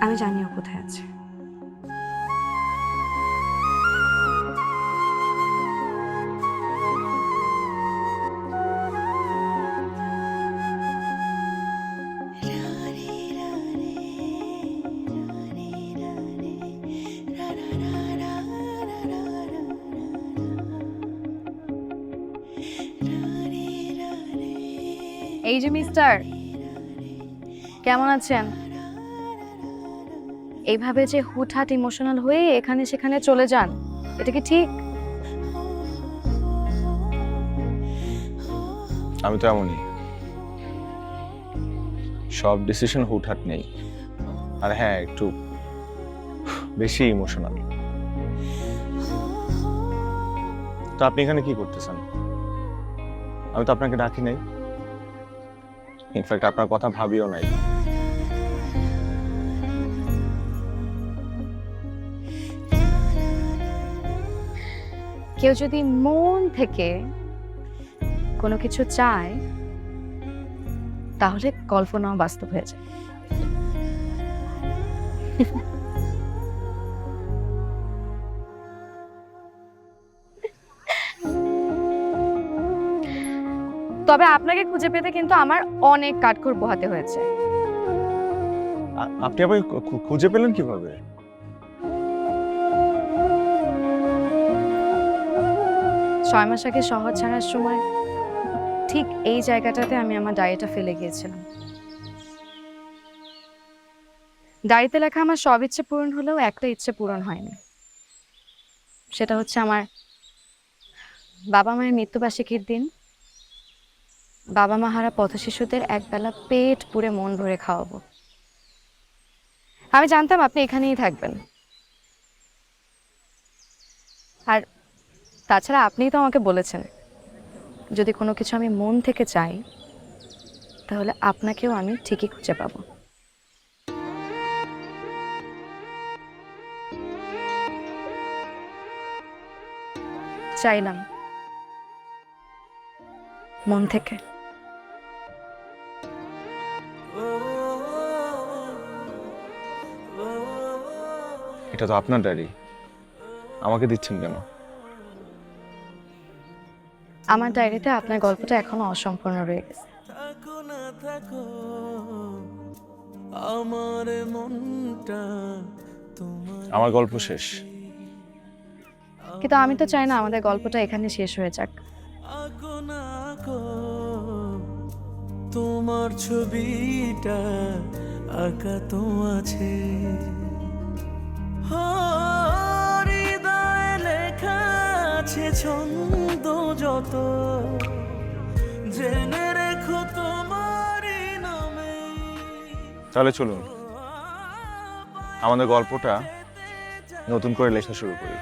আমি জানি ও কোথায় আছে। এই যে মিস্টার, কেমন আছেন? এইভাবে যে হুটহাট ইমোশনাল হয়ে এখানে সেখানে চলে যান, এটা কি ঠিক? আমি তো এমনই, সব ডিসিশন হুটহাট নেই। আর হ্যাঁ, একটু বেশি ইমোশনাল। তো আপনি এখানে কি করতেছেন? আমি তো আপনাকে ডাকি নাই, ইনফ্যাক্ট আপনার কথা ভাবিও নাই। কেউ যদি মন থেকে কোনো কিছু চায়, তাহলে কল্পনাও বাস্তব হয়ে যায়। তবে আপনাকে খুঁজে পেতে কিন্তু আমার অনেক কাঠখড় পোহাতে হয়েছে। আপনি আমাকে খুঁজে পেলেন কিভাবে? 6 মাস আগে শহর ছাড়ার সময় ঠিক এই জায়গাটাতে আমি আমার ডায়েরিটা ফেলে গিয়েছিলাম। ডায়েরিতে লেখা আমার সব ইচ্ছে পূরণ হলেও একটা ইচ্ছে পূরণ হয়নি। সেটা হচ্ছে আমার বাবা মায়ের মৃত্যুবার্ষিকীর দিন বাবা মা হারা পথশিশুদের একবেলা পেট পুরে মন ভরে খাওয়াবো। আমি জানতাম আপনি এখানেই থাকবেন, আর তাছাড়া আপনিই তো আমাকে বলেছেন যদি কোনো কিছু আমি মন থেকে চাই তাহলে আপনাকেও আমি ঠিকই খুঁজে পাবো। চাইলাম মন থেকে। এটা তো আপনার ডায়েরি, আমাকে দিচ্ছেন কেন? আমার ডায়েরিতে আপনার গল্পটা এখনো অসম্পূর্ণ রয়ে গেছে। আমার গল্প শেষ। কিন্তু আমি তো চাই না আমাদের গল্পটা এখানে শেষ হয়ে যাক। তোমার ছবিটা আঁকা তো আছে, হৃদয়ে লেখা আছে ছন্দ যত, জেনে রেখো তোমারই নামে। তাহলে চলুন আমাদের গল্পটা নতুন করে লেখা শুরু করি।